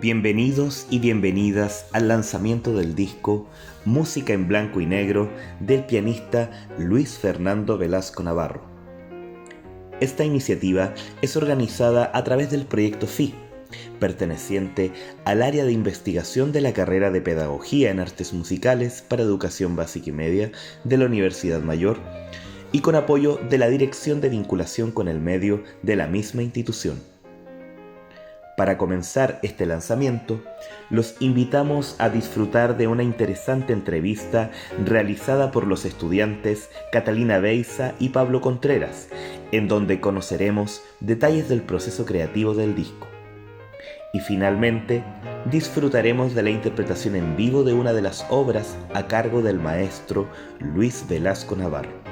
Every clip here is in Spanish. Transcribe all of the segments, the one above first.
Bienvenidos y bienvenidas al lanzamiento del disco Música en Blanco y Negro del pianista Luis Fernando Velasco Navarro. Esta iniciativa es organizada a través del proyecto FI, perteneciente al área de investigación de la carrera de Pedagogía en Artes Musicales para Educación Básica y Media de la Universidad Mayor y con apoyo de la Dirección de Vinculación con el Medio de la misma institución. Para comenzar este lanzamiento, los invitamos a disfrutar de una interesante entrevista realizada por los estudiantes Catalina Beiza y Pablo Contreras, en donde conoceremos detalles del proceso creativo del disco. Y finalmente, disfrutaremos de la interpretación en vivo de una de las obras a cargo del maestro Luis Velasco Navarro.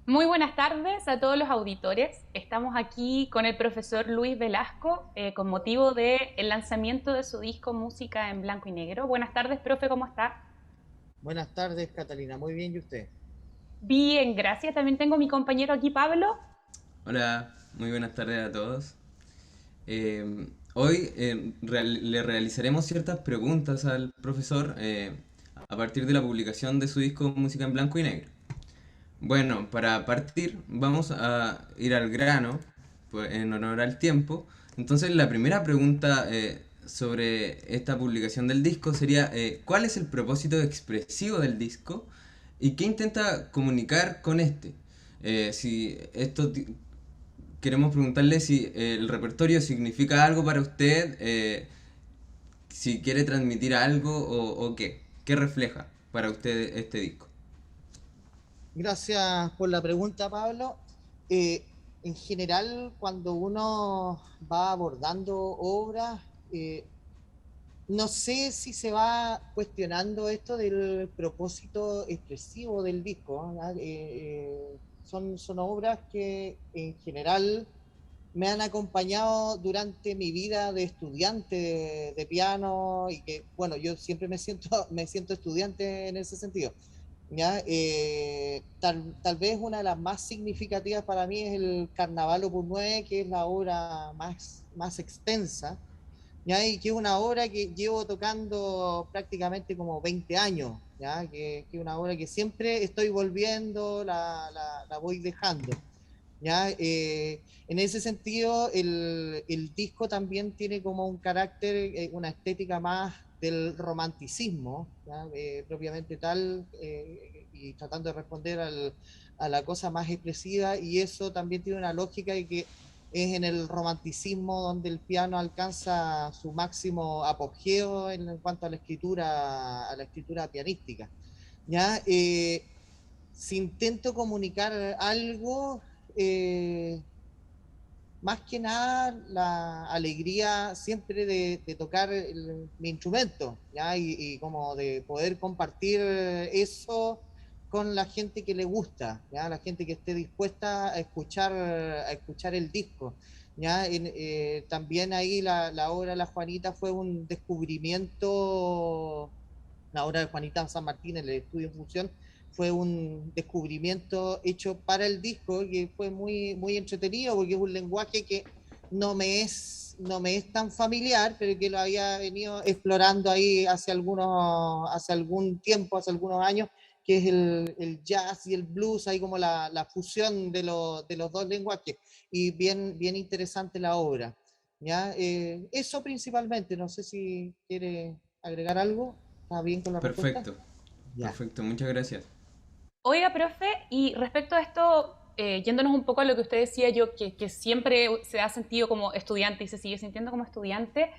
Muy buenas tardes a todos los auditores. Estamos aquí con el profesor Luis Velasco con motivo del lanzamiento de su disco Música en Blanco y Negro. Buenas tardes, profe, ¿cómo está? Buenas tardes, Catalina. Muy bien, ¿y usted? Bien, gracias. También tengo a mi compañero aquí, Pablo. Hola, muy buenas tardes a todos. Hoy le realizaremos ciertas preguntas al profesor a partir de la publicación de su disco Música en Blanco y Negro. Bueno, para partir vamos a ir al grano, pues, en honor al tiempo. Entonces la primera pregunta sobre esta publicación del disco sería ¿cuál es el propósito expresivo del disco y qué intenta comunicar con este? Si esto queremos preguntarle si el repertorio significa algo para usted, si quiere transmitir algo o qué refleja para usted este disco. Gracias por la pregunta, Pablo. Eh, en general, cuando uno va abordando obras, no sé si se va cuestionando esto del propósito expresivo del disco, ¿no? Son obras que en general me han acompañado durante mi vida de estudiante de piano y que, bueno, yo siempre me siento estudiante en ese sentido. ¿Ya? Tal vez una de las más significativas para mí es el Carnaval Opus 9, que es la obra más extensa, ¿ya? Y que es una obra que llevo tocando prácticamente como 20 años, ¿ya? Que es una obra que siempre estoy volviendo, la voy dejando. ¿Ya? En ese sentido, el disco también tiene como un carácter, una estética más del romanticismo, ¿ya? Propiamente tal, y tratando de responder a la cosa más expresiva, y eso también tiene una lógica de que es en el romanticismo donde el piano alcanza su máximo apogeo en cuanto a la escritura pianística. ¿Ya? Si intento comunicar algo, eh, más que nada la alegría siempre de tocar mi instrumento, ¿ya? Y como de poder compartir eso con la gente que le gusta, ¿ya? La gente que esté dispuesta a escuchar el disco. ¿Ya? También ahí la obra de la Juanita fue un descubrimiento, la obra de Juanita San Martín, el estudio en función, fue un descubrimiento hecho para el disco que fue muy entretenido porque es un lenguaje que no me es tan familiar, pero que lo había venido explorando ahí hace algún tiempo, hace algunos años, que es el jazz y el blues, ahí como la fusión de los dos lenguajes, y bien interesante la obra. ¿Ya? Eso principalmente, no sé si quiere agregar algo. ¿Está bien con la respuesta? Perfecto, Ya. perfecto, muchas gracias. Oiga, profe, y respecto a esto, yéndonos un poco a lo que usted decía, yo que siempre se ha sentido como estudiante y se sigue sintiendo como estudiante,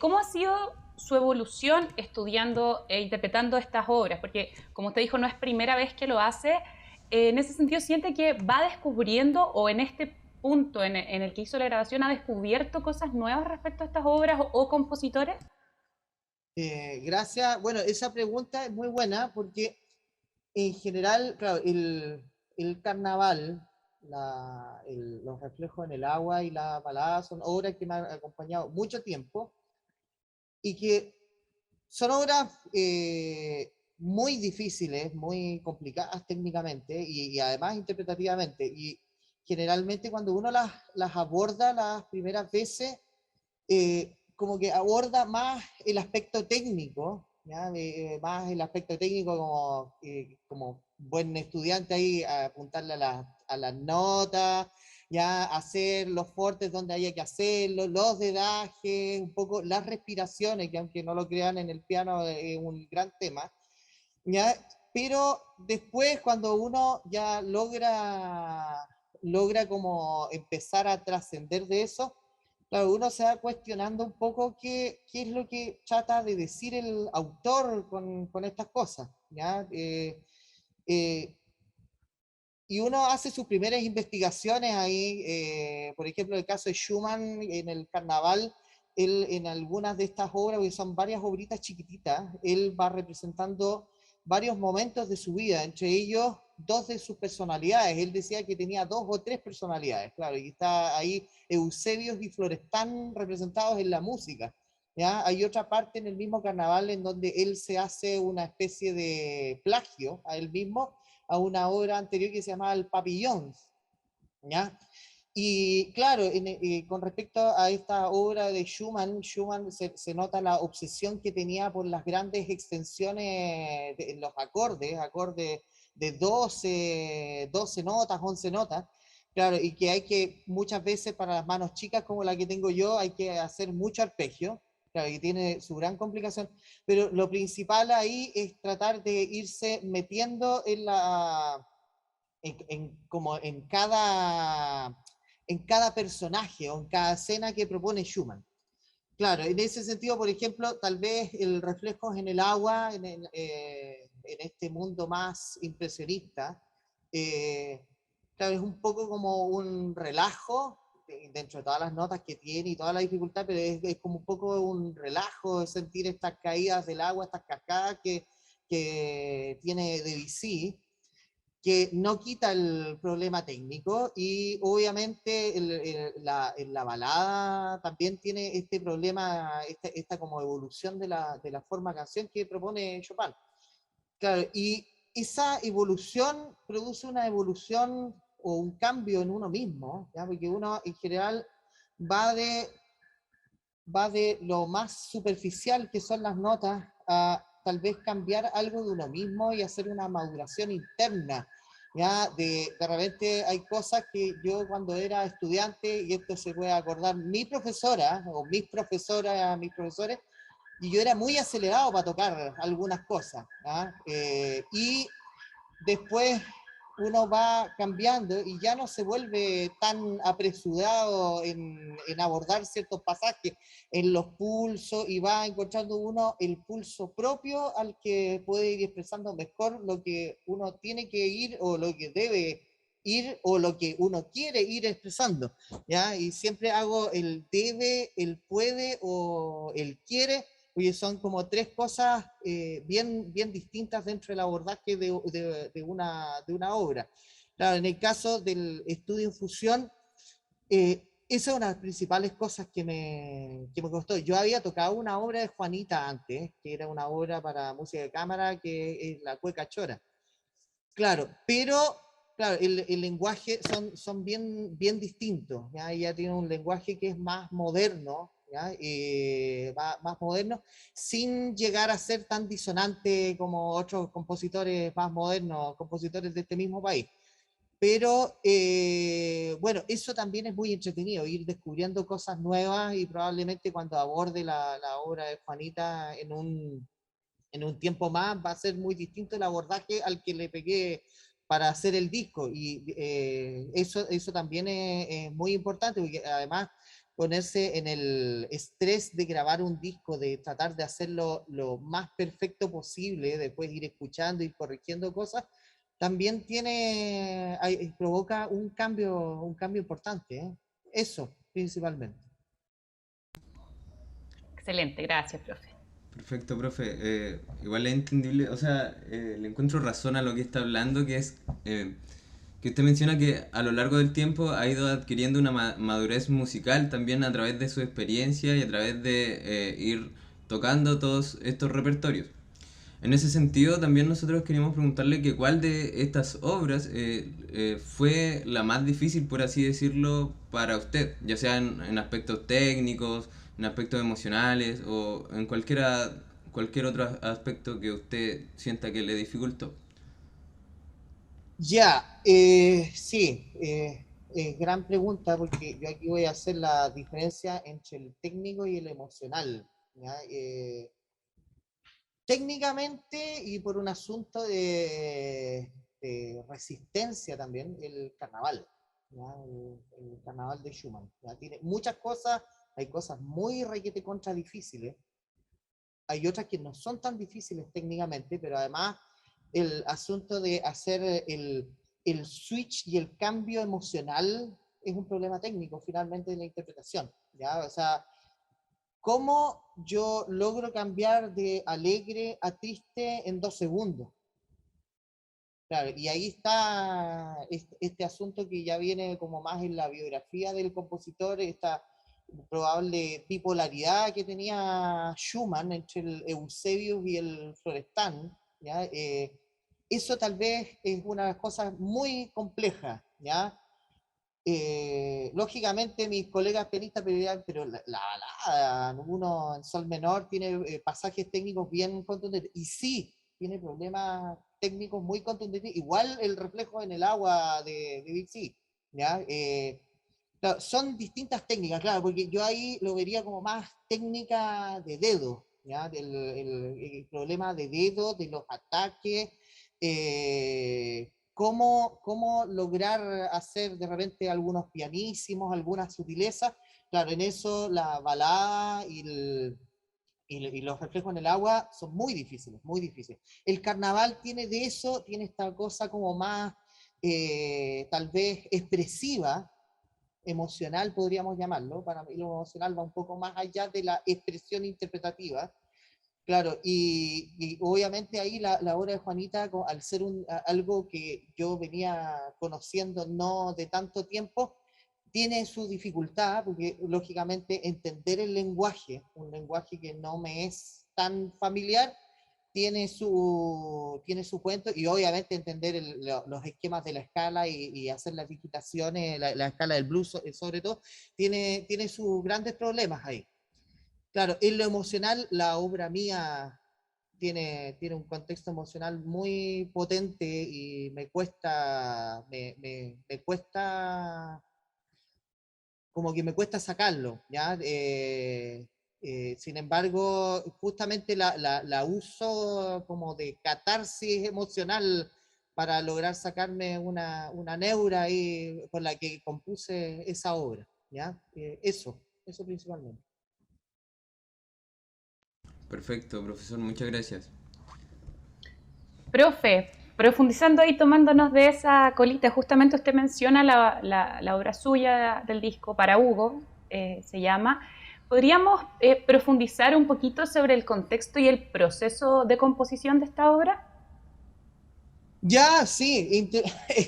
¿cómo ha sido su evolución estudiando e interpretando estas obras? Porque, como usted dijo, no es primera vez que lo hace. En ese sentido, ¿siente que va descubriendo o en este punto en el que hizo la grabación ha descubierto cosas nuevas respecto a estas obras o compositores? Gracias. Bueno, esa pregunta es muy buena porque en general, claro, el carnaval, los reflejos en el agua y la balada son obras que me han acompañado mucho tiempo y que son obras muy difíciles, muy complicadas técnicamente y además interpretativamente. Y generalmente cuando uno las aborda las primeras veces, como que aborda más el aspecto técnico, ¿ya? Más el aspecto técnico como buen estudiante ahí, a apuntarle a las notas, ya hacer los fortes donde haya que hacerlo, los dedajes, un poco las respiraciones, que aunque no lo crean en el piano es un gran tema, ¿ya? Pero después cuando uno ya logra como empezar a trascender de eso, claro, uno se va cuestionando un poco qué es lo que trata de decir el autor con estas cosas, ¿ya? Eh, y uno hace sus primeras investigaciones ahí, por ejemplo, el caso de Schumann en el Carnaval, él en algunas de estas obras, que son varias obritas chiquititas, él va representando varios momentos de su vida, entre ellos dos de sus personalidades. Él decía que tenía dos o tres personalidades, claro, y está ahí Eusebios y Florestán representados en la música. ¿Ya? Hay otra parte en el mismo Carnaval en donde él se hace una especie de plagio a él mismo, a una obra anterior que se llamaba El Papillon, ¿ya? Y claro, con respecto a esta obra de Schumann, se nota la obsesión que tenía por las grandes extensiones de los acordes de 12 notas, 11 notas, claro, y que hay que, muchas veces para las manos chicas como la que tengo yo, hay que hacer mucho arpegio, claro, y tiene su gran complicación, pero lo principal ahí es tratar de irse metiendo como en cada personaje o en cada escena que propone Schumann. Claro, en ese sentido, por ejemplo, tal vez el reflejo en el agua, en este mundo más impresionista, claro, es un poco como un relajo dentro de todas las notas que tiene y toda la dificultad, pero es como un poco un relajo de sentir estas caídas del agua, estas cascadas que tiene Debussy, que no quita el problema técnico y obviamente en la balada también tiene este problema, esta como evolución de la forma canción que propone Chopin. Claro, y esa evolución produce una evolución o un cambio en uno mismo, ¿ya? Porque uno en general va de, va de lo más superficial que son las notas a tal vez cambiar algo de uno mismo y hacer una maduración interna. Ya, de repente hay cosas que yo cuando era estudiante, y esto se puede acordar mi profesora o mis profesoras, mis profesores, y yo era muy acelerado para tocar algunas cosas. Y después uno va cambiando y ya no se vuelve tan apresurado en abordar ciertos pasajes, en los pulsos, y va encontrando uno el pulso propio al que puede ir expresando mejor lo que uno tiene que ir o lo que debe ir o lo que uno quiere ir expresando, ¿ya? Y siempre hago el debe, el puede o el quiere, porque son como tres cosas bien distintas dentro del abordaje de una obra. Claro, en el caso del estudio en fusión, esa es una de las principales cosas que me costó. Yo había tocado una obra de Juanita antes, que era una obra para música de cámara, que es La Cueca Chora. Claro, pero claro, el lenguaje son bien distintos. ¿Ya? Ella tiene un lenguaje que es más moderno, ¿ya? Más moderno, sin llegar a ser tan disonante como otros compositores más modernos, compositores de este mismo país. Pero bueno, eso también es muy entretenido, ir descubriendo cosas nuevas y probablemente cuando aborde la obra de Juanita en un tiempo más va a ser muy distinto el abordaje al que le pegué para hacer el disco. Y eso también es muy importante, porque además ponerse en el estrés de grabar un disco, de tratar de hacerlo lo más perfecto posible, después ir escuchando, ir corrigiendo cosas, también provoca un cambio importante, ¿eh? Eso, principalmente. Excelente, gracias, profe. Perfecto, profe. Igual es entendible, o sea, le encuentro razón a lo que está hablando, que es que usted menciona que a lo largo del tiempo ha ido adquiriendo una madurez musical también a través de su experiencia y a través de ir tocando todos estos repertorios. En ese sentido, también nosotros queríamos preguntarle que cuál de estas obras fue la más difícil, por así decirlo, para usted, ya sea en aspectos técnicos, en aspectos emocionales o en cualquier otro aspecto que usted sienta que le dificultó. Ya, sí, gran pregunta porque yo aquí voy a hacer la diferencia entre el técnico y el emocional. ¿Ya? Técnicamente y por un asunto de resistencia también, el carnaval, ¿ya? El carnaval de Schumann. ¿Ya? Tiene muchas cosas, hay cosas muy requete contra difíciles, hay otras que no son tan difíciles técnicamente, pero además el asunto de hacer el switch y el cambio emocional es un problema técnico finalmente de la interpretación, ¿ya? O sea, ¿cómo yo logro cambiar de alegre a triste en 2 segundos? Claro, y ahí está este asunto que ya viene como más en la biografía del compositor, esta probable bipolaridad que tenía Schumann entre el Eusebius y el Florestan, ¿ya? Eso tal vez es una de las cosas muy complejas, ¿ya? Lógicamente mis colegas pianistas me dirían, pero la balada, uno en sol menor tiene pasajes técnicos bien contundentes, y sí, tiene problemas técnicos muy contundentes, igual el reflejo en el agua de Big C, ¿ya? Claro, son distintas técnicas, claro, porque yo ahí lo vería como más técnica de dedo, ¿ya? El problema de dedo, de los ataques, cómo lograr hacer de repente algunos pianísimos, algunas sutilezas. Claro, en eso la balada y los reflejos en el agua son muy difíciles, muy difíciles. El carnaval tiene de eso, tiene esta cosa como más, tal vez expresiva, emocional podríamos llamarlo. Para mí lo emocional va un poco más allá de la expresión interpretativa. Claro, y obviamente ahí la obra de Juanita, al ser algo que yo venía conociendo no de tanto tiempo, tiene su dificultad, porque lógicamente entender el lenguaje, un lenguaje que no me es tan familiar, tiene su cuento, y obviamente entender los esquemas de la escala y hacer las digitaciones, la escala del blues sobre todo, tiene sus grandes problemas ahí. Claro, en lo emocional, la obra mía tiene un contexto emocional muy potente y como que me cuesta sacarlo, ¿ya? Sin embargo, justamente la uso como de catarsis emocional para lograr sacarme una neura ahí con la que compuse esa obra, ¿ya? Eso principalmente. Perfecto, profesor, muchas gracias. Profe, profundizando ahí, tomándonos de esa colita, justamente usted menciona la obra suya del disco Para Hugo, se llama. ¿Podríamos profundizar un poquito sobre el contexto y el proceso de composición de esta obra? Ya, sí,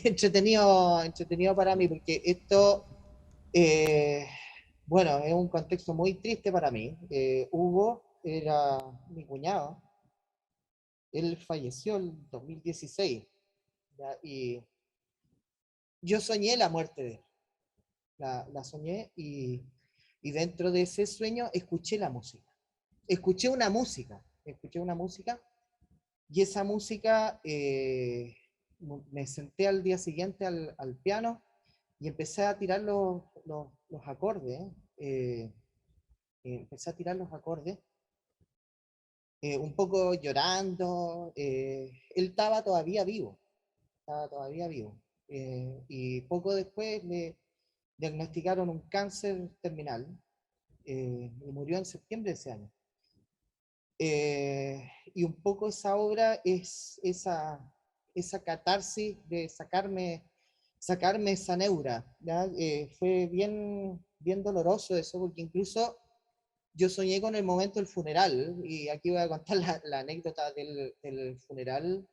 entretenido para mí, porque esto, eh, bueno, es un contexto muy triste para mí. Hugo era mi cuñado, él falleció en 2016, ¿ya? Y yo soñé la muerte de él, la soñé y dentro de ese sueño escuché la música. Escuché una música y esa música me senté al día siguiente al piano y empecé a tirar los acordes. Empecé a tirar los acordes, un poco llorando. Él estaba todavía vivo. Y poco después le diagnosticaron un cáncer terminal y murió en septiembre de ese año. Y un poco esa obra es esa catarsis de sacarme esa neura, ¿ya? Fue bien doloroso eso, porque incluso yo soñé con el momento del funeral, y aquí voy a contar la anécdota del funeral.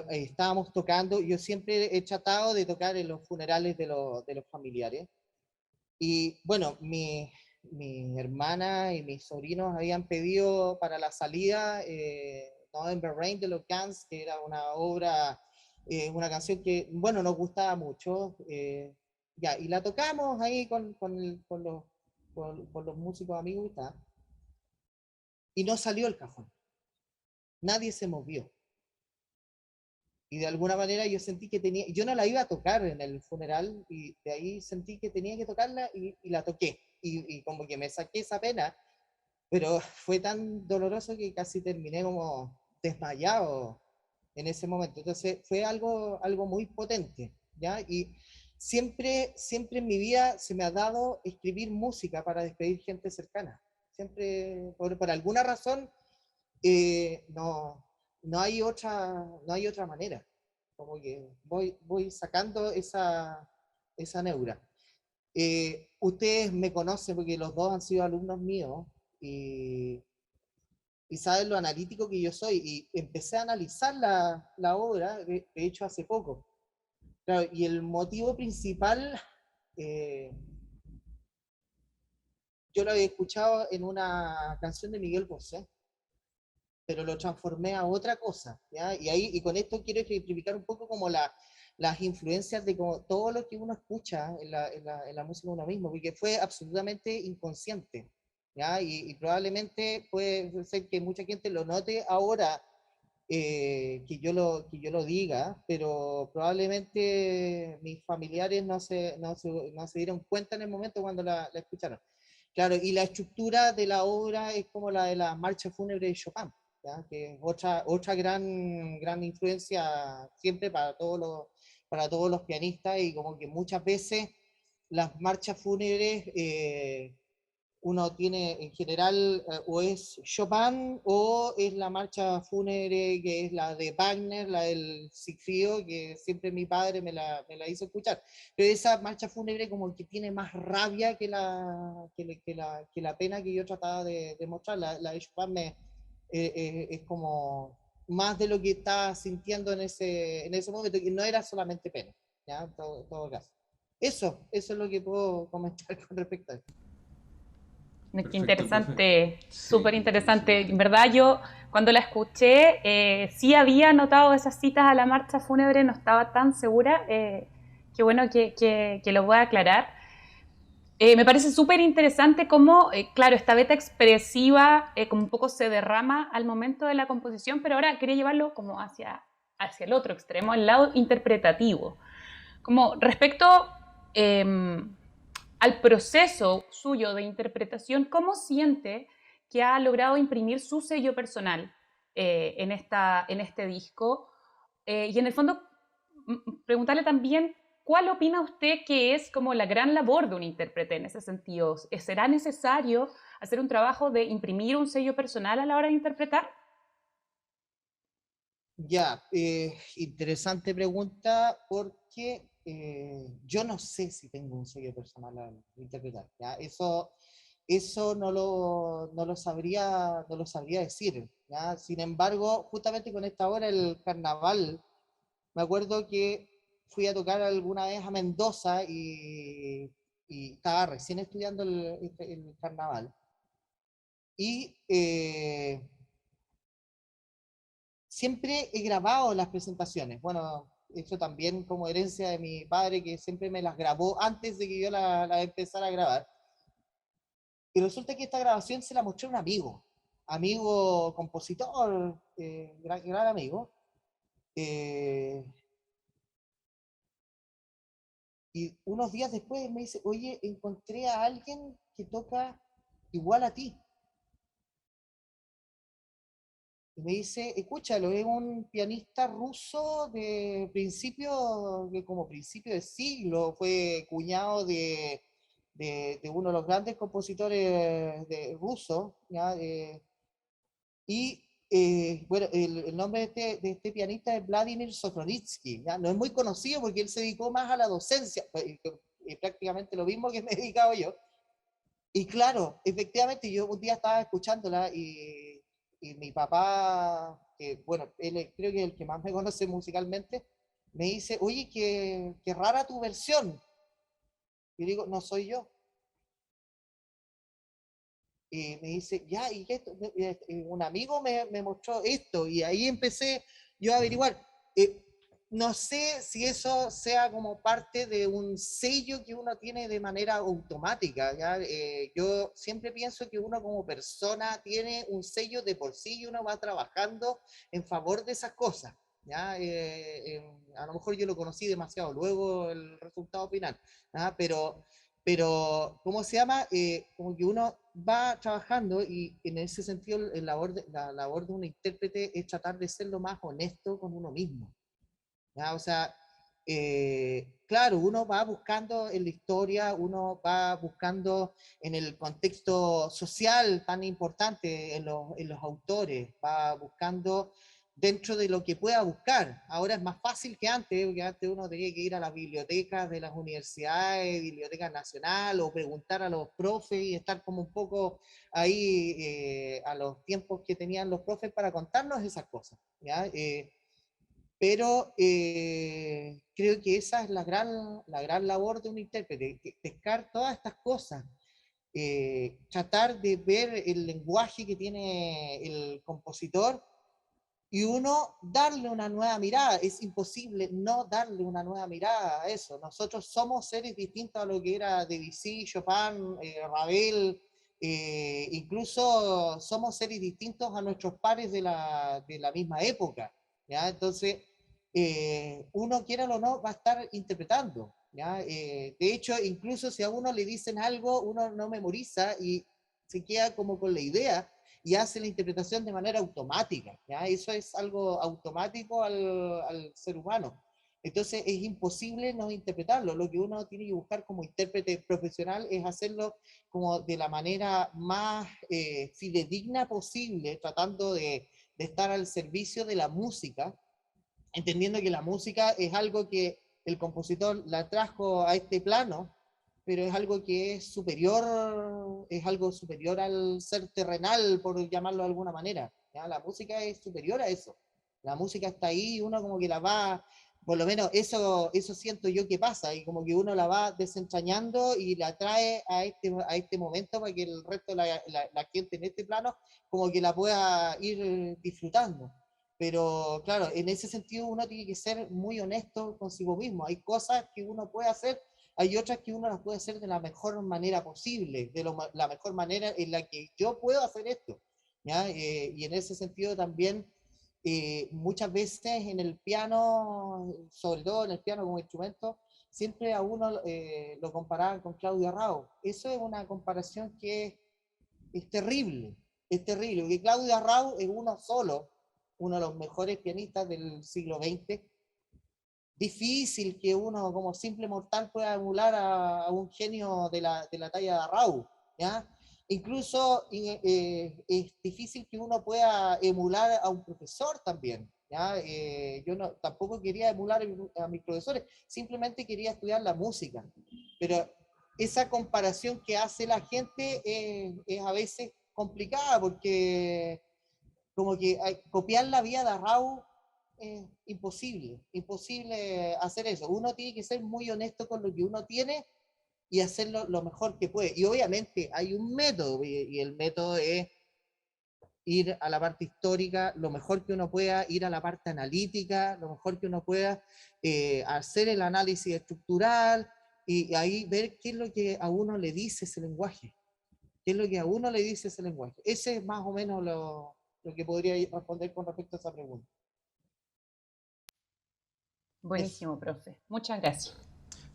Estábamos tocando, yo siempre he tratado de tocar en los funerales de los familiares, y bueno, mi hermana y mis sobrinos habían pedido para la salida November Rain de los Guns, que era una obra, una canción que, bueno, nos gustaba mucho. Ya, y la tocamos ahí con los por los músicos amigos que estaban, y no salió el cajón. Nadie se movió. Y de alguna manera yo sentí que tenía, yo no la iba a tocar en el funeral, y de ahí sentí que tenía que tocarla y la toqué. Y como que me saqué esa pena, pero fue tan doloroso que casi terminé como desmayado en ese momento. Entonces fue algo muy potente, ¿ya? Y siempre en mi vida se me ha dado escribir música para despedir gente cercana. Siempre, por alguna razón, no, no hay otra manera. Como que voy sacando esa neura. Ustedes me conocen porque los dos han sido alumnos míos, y, y saben lo analítico que yo soy, y empecé a analizar la obra, de hecho hace poco. Claro, y el motivo principal, eh, yo lo había escuchado en una canción de Miguel Bosé, pero lo transformé a otra cosa, ¿ya? Y con esto quiero ejemplificar un poco como las influencias de como todo lo que uno escucha en la música de uno mismo, porque fue absolutamente inconsciente, ¿ya? Y probablemente puede ser que mucha gente lo note ahora, que yo lo diga, pero probablemente mis familiares no se dieron cuenta en el momento cuando la escucharon. Claro, y la estructura de la obra es como la de la marcha fúnebre de Chopin, ¿ya? Que es otra gran influencia siempre para todos los pianistas, y como que muchas veces las marchas fúnebres, uno tiene en general, o es Chopin o es la marcha fúnebre que es la de Wagner, la del Sigfrido, que siempre mi padre me la hizo escuchar. Pero esa marcha fúnebre como que tiene más rabia que la pena que yo trataba de mostrar. La de Chopin es como más de lo que estaba sintiendo en ese momento, que no era solamente pena, ¿ya? En todo caso. Eso es lo que puedo comentar con respecto a esto. Qué Perfecto, profe. interesante, súper Sí, interesante. En excelente. verdad yo cuando la escuché sí había notado esas citas a la marcha fúnebre, no estaba tan segura. Qué bueno que lo voy a aclarar. Me parece súper interesante cómo, claro, esta beta expresiva como un poco se derrama al momento de la composición, pero ahora quería llevarlo como hacia el otro extremo, el lado interpretativo. Como respecto eh, al proceso suyo de interpretación, ¿cómo siente que ha logrado imprimir su sello personal en este disco? Y en el fondo, preguntarle también, ¿cuál opina usted que es como la gran labor de un intérprete en ese sentido? ¿Será necesario hacer un trabajo de imprimir un sello personal a la hora de interpretar? Ya, interesante pregunta, porque yo no sé si tengo un sello personal al interpretar, ¿ya? Eso no lo sabría decir, ¿ya? Sin embargo, justamente con esta hora, el carnaval, me acuerdo que fui a tocar alguna vez a Mendoza, y estaba recién estudiando el carnaval, y siempre he grabado las presentaciones. Bueno, eso también como herencia de mi padre, que siempre me las grabó antes de que yo la empezara a grabar. Y resulta que esta grabación se la mostré a un amigo compositor, gran amigo. eh, y unos días después me dice, oye, encontré a alguien que toca igual a ti. Y me dice, escúchalo, es un pianista ruso como principio de siglo, fue cuñado de uno de los grandes compositores rusos, ¿ya? Y bueno, el nombre de este pianista es Vladimir Sokronitsky, ¿ya? No es muy conocido porque él se dedicó más a la docencia, prácticamente lo mismo que me he dedicado yo. Y claro, efectivamente, yo un día estaba escuchándola, y mi papá, que bueno, creo que es el que más me conoce musicalmente, me dice, oye, qué rara tu versión. Y digo, no soy yo. Y me dice, ya, ¿y qué esto? Un amigo me mostró esto, y ahí empecé yo a averiguar. no sé si eso sea como parte de un sello que uno tiene de manera automática, ¿ya? Yo siempre pienso que uno como persona tiene un sello de por sí y uno va trabajando en favor de esas cosas, ¿ya? A lo mejor yo lo conocí demasiado luego el resultado final, ¿ya? Pero ¿cómo se llama? Como que uno va trabajando y en ese sentido la labor de un intérprete es tratar de ser lo más honesto con uno mismo. ¿Ya? O sea, claro, uno va buscando en la historia, uno va buscando en el contexto social tan importante en los autores, va buscando dentro de lo que pueda buscar. Ahora es más fácil que antes, porque antes uno tenía que ir a las bibliotecas de las universidades, bibliotecas nacionales, o preguntar a los profes y estar como un poco ahí a los tiempos que tenían los profes para contarnos esas cosas. ¿Ya? Pero creo que esa es la gran labor de un intérprete, pescar todas estas cosas, tratar de ver el lenguaje que tiene el compositor y uno darle una nueva mirada. Es imposible no darle una nueva mirada a eso. Nosotros somos seres distintos a lo que era Debussy, Chopin, Ravel, incluso somos seres distintos a nuestros pares de la misma época, ¿ya? Entonces, uno quiera o no va a estar interpretando, ¿ya? De hecho, incluso si a uno le dicen algo, uno no memoriza y se queda como con la idea y hace la interpretación de manera automática, ¿ya? Eso es algo automático al ser humano. Entonces es imposible no interpretarlo. Lo que uno tiene que buscar como intérprete profesional es hacerlo como de la manera más fidedigna posible, tratando de estar al servicio de la música, entendiendo que la música es algo que el compositor la trajo a este plano, pero es algo que es algo superior al ser terrenal, por llamarlo de alguna manera. ¿Ya? La música es superior a eso. La música está ahí, uno como que la va, por lo menos eso siento yo que pasa, y como que uno la va desentrañando y la trae a este momento para que el resto de la gente en este plano como que la pueda ir disfrutando. Pero claro, en ese sentido uno tiene que ser muy honesto consigo mismo. Hay cosas que uno puede hacer, hay otras que uno las puede hacer de la mejor manera posible, la mejor manera en la que yo puedo hacer esto, ¿ya? Y en ese sentido también, muchas veces en el piano, sobre todo en el piano como instrumento, siempre a uno lo comparaban con Claudio Arrau. Eso es una comparación que es terrible, porque Claudio Arrau es uno solo, uno de los mejores pianistas del siglo XX. Difícil que uno como simple mortal pueda emular a un genio de la talla de Arrau, ¿ya? Incluso es difícil que uno pueda emular a un profesor también, ¿ya? Yo no, tampoco quería emular a mis profesores, simplemente quería estudiar la música, pero esa comparación que hace la gente es a veces complicada porque como que copiar la vida de Arrau es imposible, imposible hacer eso. Uno tiene que ser muy honesto con lo que uno tiene y hacerlo lo mejor que puede. Y obviamente hay un método, y el método es ir a la parte histórica, lo mejor que uno pueda, ir a la parte analítica, lo mejor que uno pueda, hacer el análisis estructural y ahí ver qué es lo que a uno le dice ese lenguaje, qué es lo que a uno le dice ese lenguaje. Ese es más o menos lo que podría responder con respecto a esa pregunta. Eso. Buenísimo, profe. Muchas gracias.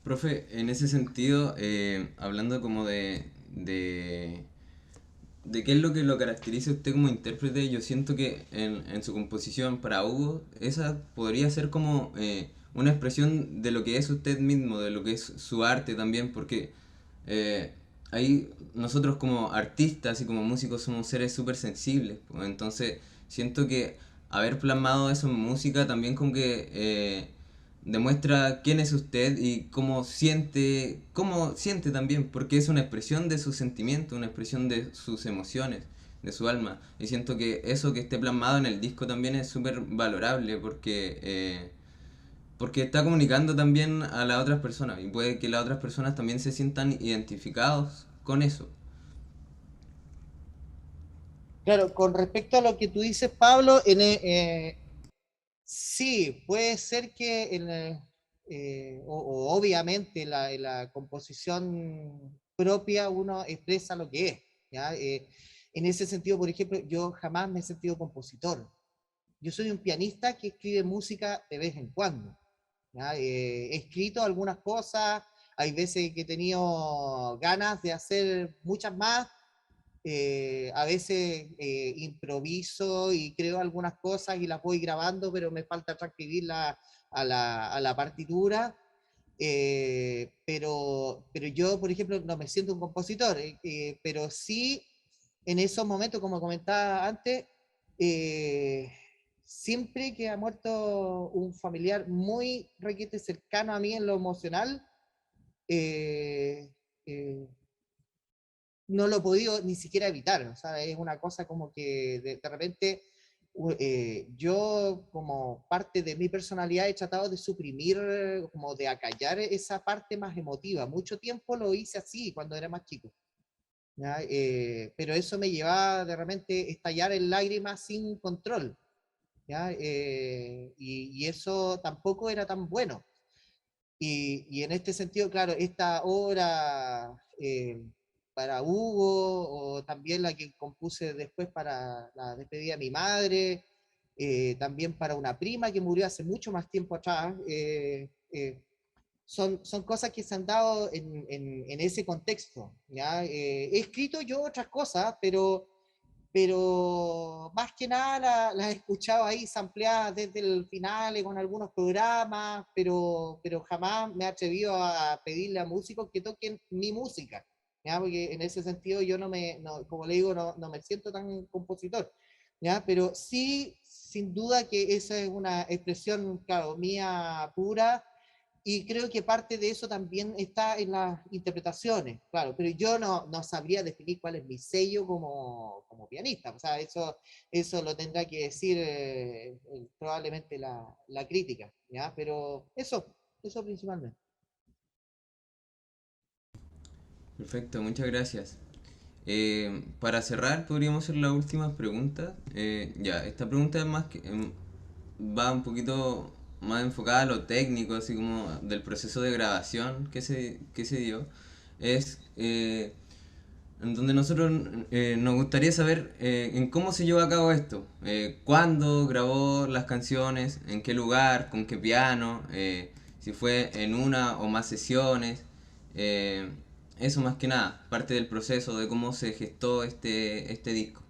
Profe, en ese sentido, hablando como de qué es lo que lo caracteriza a usted como intérprete, yo siento que en su composición para Hugo, esa podría ser como una expresión de lo que es usted mismo, de lo que es su arte también, porque ahí nosotros como artistas y como músicos somos seres súper sensibles, pues, entonces siento que haber plasmado eso en música también como que demuestra quién es usted y cómo siente también, porque es una expresión de sus sentimientos, una expresión de sus emociones, de su alma. Y siento que eso que esté plasmado en el disco también es súper valorable porque está comunicando también a las otras personas y puede que las otras personas también se sientan identificados con eso. Claro, con respecto a lo que tú dices, Pablo, Sí, puede ser que o obviamente la composición propia uno expresa lo que es, ¿ya? En ese sentido, por ejemplo, yo jamás me he sentido compositor. Yo soy un pianista que escribe música de vez en cuando, ¿ya? He escrito algunas cosas, hay veces que he tenido ganas de hacer muchas más, a veces improviso y creo algunas cosas y las voy grabando, pero me falta transcribirlas a la partitura. Pero yo, por ejemplo, no me siento un compositor, pero sí en esos momentos, como comentaba antes, eh, siempre que ha muerto un familiar muy requete cercano a mí en lo emocional, eh, eh, no lo he podido ni siquiera evitar. O sea, es una cosa como que de repente yo como parte de mi personalidad he tratado de suprimir, como de acallar esa parte más emotiva. Mucho tiempo lo hice así cuando era más chico. ¿Ya? Pero eso me llevaba de repente a estallar en lágrimas sin control. ¿Ya? Y eso tampoco era tan bueno. Y en este sentido, claro, esta obra para Hugo, o también la que compuse después para la despedida de mi madre, también para una prima que murió hace mucho más tiempo atrás, son cosas que se han dado en ese contexto. ¿Ya? He escrito yo otras cosas, pero más que nada las he escuchado ahí sampleadas desde el final con algunos programas, pero jamás me he atrevido a pedirle a músicos que toquen mi música, ¿ya? Porque en ese sentido yo como le digo, no me siento tan compositor, ¿ya? Pero sí, sin duda que esa es una expresión, claro, mía pura, y creo que parte de eso también está en las interpretaciones, claro, pero yo no sabría definir cuál es mi sello como pianista. O sea, eso lo tendrá que decir probablemente la crítica, ¿ya? Pero eso principalmente. Perfecto, muchas gracias. Para cerrar, podríamos hacer la última pregunta. Ya, esta pregunta es más que, va un poquito más enfocada a lo técnico, así como del proceso de grabación que se dio. Es en donde nosotros nos gustaría saber en cómo se llevó a cabo esto. Cuándo grabó las canciones, en qué lugar, con qué piano, si fue en una o más sesiones. eh, Eso más que nada, parte del proceso de cómo se gestó este disco.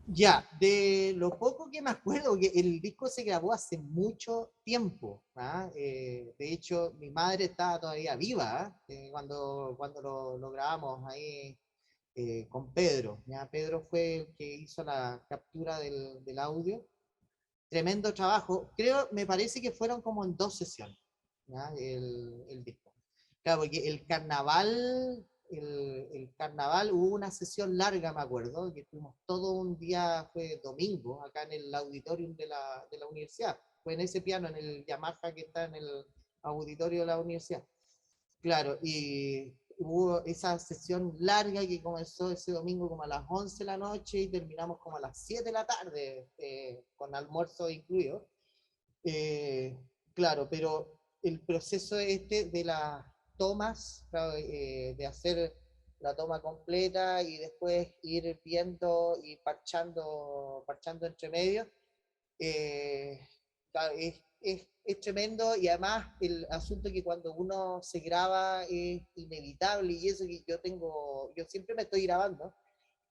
Ya, de lo poco que me acuerdo, que el disco se grabó hace mucho tiempo. ¿Ah? De hecho, mi madre estaba todavía viva, ¿ah? Cuando lo grabamos ahí con Pedro. ¿Ya? Pedro fue el que hizo la captura del audio. Tremendo trabajo. Creo, me parece que fueron como en 2 sesiones, ¿ya? El disco. Claro, porque el carnaval hubo una sesión larga, me acuerdo, que estuvimos todo un día, fue domingo, acá en el auditorium de la universidad. Fue en ese piano, en el Yamaha que está en el auditorio de la universidad. Claro, y hubo esa sesión larga que comenzó ese domingo como a las 11 de la noche y terminamos como a las 7 de la tarde, con almuerzo incluido. Eh, claro, pero el proceso este de las tomas, claro, de hacer la toma completa y después ir viendo y parchando entre medio, eh, claro, es tremendo. Y además el asunto que cuando uno se graba es inevitable, y eso que yo siempre me estoy grabando,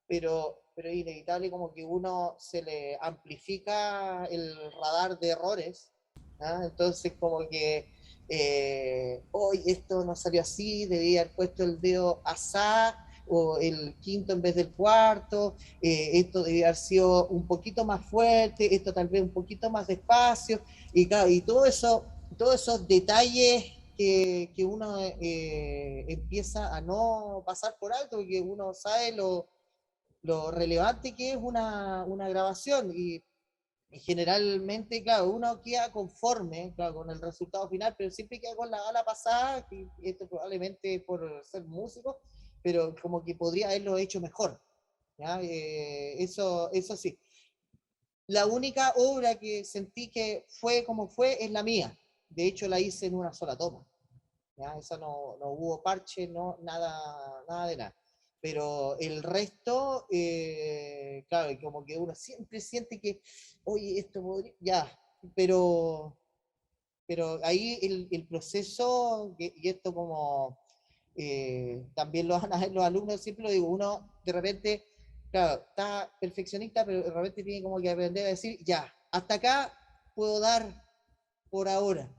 pero es inevitable como que uno se le amplifica el radar de errores. ¿Ah? Entonces como que hoy esto no salió así, debía haber puesto el dedo asá o el quinto en vez del cuarto, esto debía haber sido un poquito más fuerte, esto tal vez un poquito más despacio, y, claro, y todos esos detalles que uno empieza a no pasar por alto, porque uno sabe lo relevante que es una grabación, y generalmente, claro, uno queda conforme, claro, con el resultado final, pero siempre queda con la bala pasada, que esto probablemente por ser músico, pero como que podría haberlo hecho mejor. ¿Ya? Eso sí. La única obra que sentí que fue como fue es la mía. De hecho, la hice en una sola toma. ¿Ya? Esa no hubo parche, no, nada de nada. Pero el resto, claro, como que uno siempre siente que, oye, esto podría, ya, pero, pero ahí el proceso, y esto como también los alumnos siempre lo digo, uno de repente, claro, está perfeccionista, pero de repente tiene como que aprender a decir, ya, hasta acá puedo dar por ahora.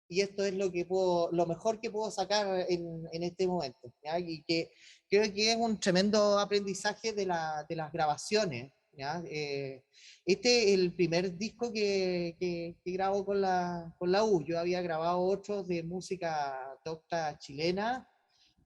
Y esto es lo mejor que puedo sacar en este momento, ¿ya? Y que creo que es un tremendo aprendizaje de las grabaciones, ¿ya? Este es el primer disco que grabo con la U. Yo había grabado otros de música docta chilena,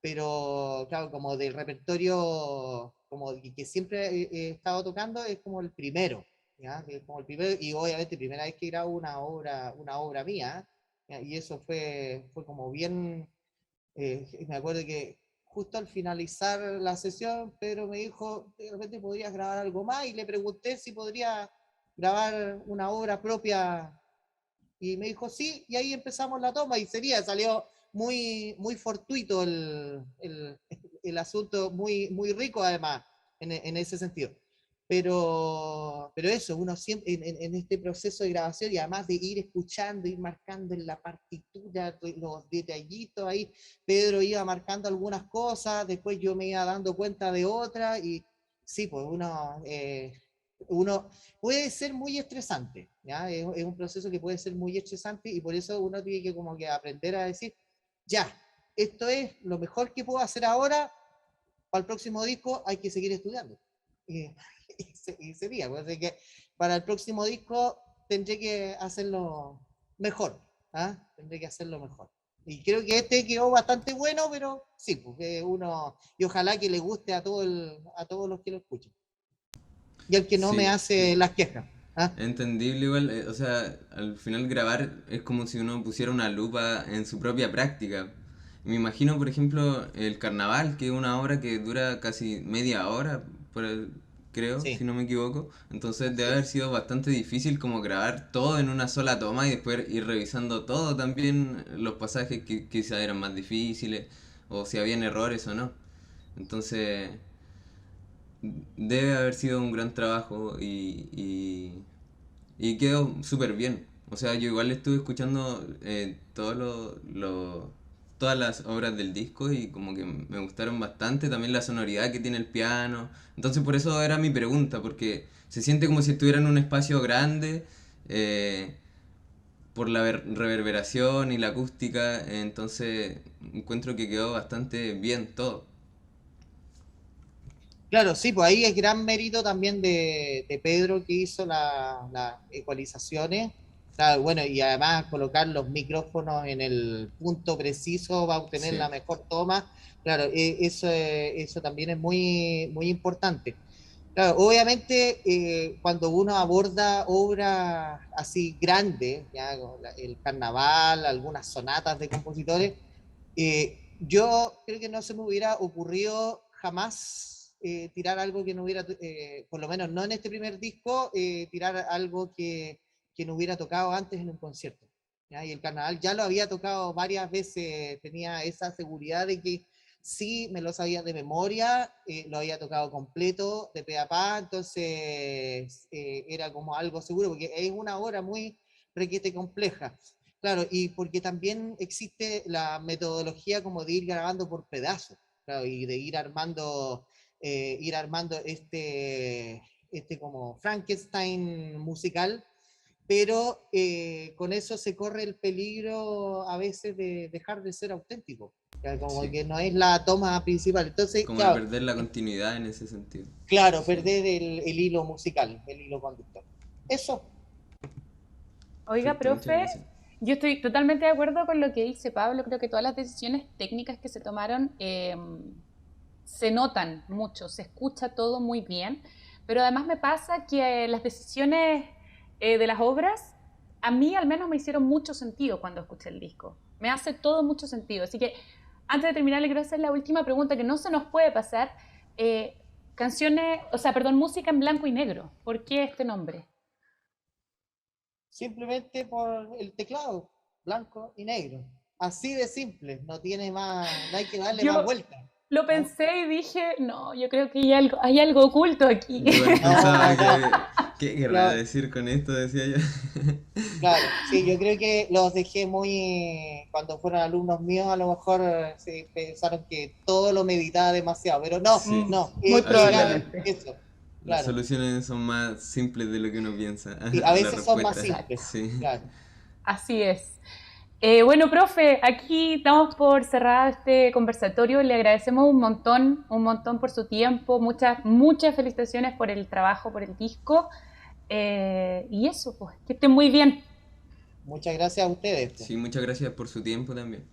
pero claro, como del repertorio como que siempre he estado tocando, es como el primero, ¿ya? Es como el primero, y obviamente primera vez que grabo una obra mía, ¿ya? Y eso fue como bien, me acuerdo que justo al finalizar la sesión, Pedro me dijo, de repente podrías grabar algo más, y le pregunté si podría grabar una obra propia, y me dijo sí, y ahí empezamos la toma, y salió muy fortuito el asunto, muy rico además, en ese sentido. Pero eso, uno siempre en este proceso de grabación, y además de ir escuchando, ir marcando en la partitura los detallitos ahí, Pedro iba marcando algunas cosas, después yo me iba dando cuenta de otras, y sí, pues uno puede ser muy estresante, ¿ya? Es un proceso que puede ser muy estresante, y por eso uno tiene que como que aprender a decir, ya, esto es lo mejor que puedo hacer ahora, para el próximo disco hay que seguir estudiando. Y, y sería, pues, de que para el próximo disco tendré que hacerlo mejor, ¿ah? Tendré que hacerlo mejor. Y creo que este quedó bastante bueno, pero sí, porque y ojalá que le guste a todos los que lo escuchen. Y al que no me Sí, hace las quejas. ¿Ah? entendible igual, o sea, al final grabar es como si uno pusiera una lupa en su propia práctica. Me imagino, por ejemplo, el carnaval, que es una obra que dura casi media hora, creo, si Sí, no me equivoco. Entonces debe así haber es. sido bastante difícil como grabar todo en una sola toma y después ir revisando todo también, los pasajes que quizás eran más difíciles, o si habían errores o no. Entonces, debe haber sido un gran trabajo y quedó súper bien. O sea, yo igual estuve escuchando todas las obras del disco y como que me gustaron bastante. También la sonoridad que tiene el piano. Entonces por eso era mi pregunta, porque se siente como si estuviera en un espacio grande, eh, por la reverberación y la acústica. Entonces encuentro que quedó bastante bien todo. Claro, sí, pues ahí es gran mérito también de Pedro, que hizo las ecualizaciones. Claro, bueno, y además colocar los micrófonos en el punto preciso va a obtener Sí. la mejor toma. Claro, eso también es muy importante. Claro, obviamente cuando uno aborda obras así grandes, ya, como el carnaval, algunas sonatas de compositores, yo creo que no se me hubiera ocurrido jamás tirar algo que no hubiera, por lo menos no en este primer disco, tirar algo que no hubiera tocado antes en un concierto. ¿Ya? Y el carnaval ya lo había tocado varias veces, tenía esa seguridad de que sí me lo sabía de memoria, lo había tocado completo, de pe a pa, entonces era como algo seguro, porque es una obra muy requete compleja. Claro, y porque también existe la metodología como de ir grabando por pedazos, claro, y de ir armando este como Frankenstein musical, pero con eso se corre el peligro a veces de dejar de ser auténtico, como Sí. que no es la toma principal. Entonces, Como de claro, perder la continuidad en ese sentido. claro, Sí. perder el hilo musical, el hilo conductor. Eso, Oiga, Perfecto, muchas profe, gracias. yo estoy totalmente de acuerdo con lo que dice Pablo. Creo que todas las decisiones técnicas que se tomaron se notan mucho, se escucha todo muy bien, pero además me pasa que las decisiones de las obras a mí al menos me hicieron mucho sentido cuando escuché el disco. Me hace todo mucho sentido. Así que antes de terminar le quiero hacer la última pregunta que no se nos puede pasar. Eh, Canciones, o sea, perdón, música en blanco y negro. ¿Por qué este nombre? Simplemente por el teclado, blanco y negro. Así de simple, no tiene más, no hay que darle más Yo vuelta, lo ¿no? pensé y dije, no, yo creo que hay algo oculto aquí. Yo igual No, pensaba no, que, ¿qué querrá yo, decir con esto? Decía yo. claro, sí, yo creo que los dejé cuando fueron alumnos míos, a lo mejor se pensaron que todo lo meditaba demasiado, pero no, Mm, Sí, no, muy al era final probablemente. eso, las claro. soluciones son más simples de lo que uno piensa. Sí, a La veces son más respuesta, Exacto. simples, sí. claro. Así es. Bueno, profe, aquí damos por cerrado este conversatorio. Le agradecemos un montón por su tiempo. Muchas, muchas felicitaciones por el trabajo, por el disco. Y eso, pues, que estén muy bien. Muchas gracias a ustedes, pues. Sí, muchas gracias por su tiempo también.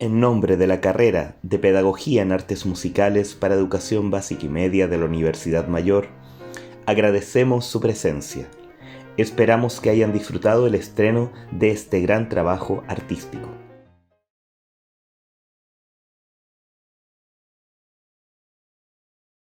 En nombre de la carrera de Pedagogía en Artes Musicales para Educación Básica y Media de la Universidad Mayor, agradecemos su presencia. Esperamos que hayan disfrutado el estreno de este gran trabajo artístico.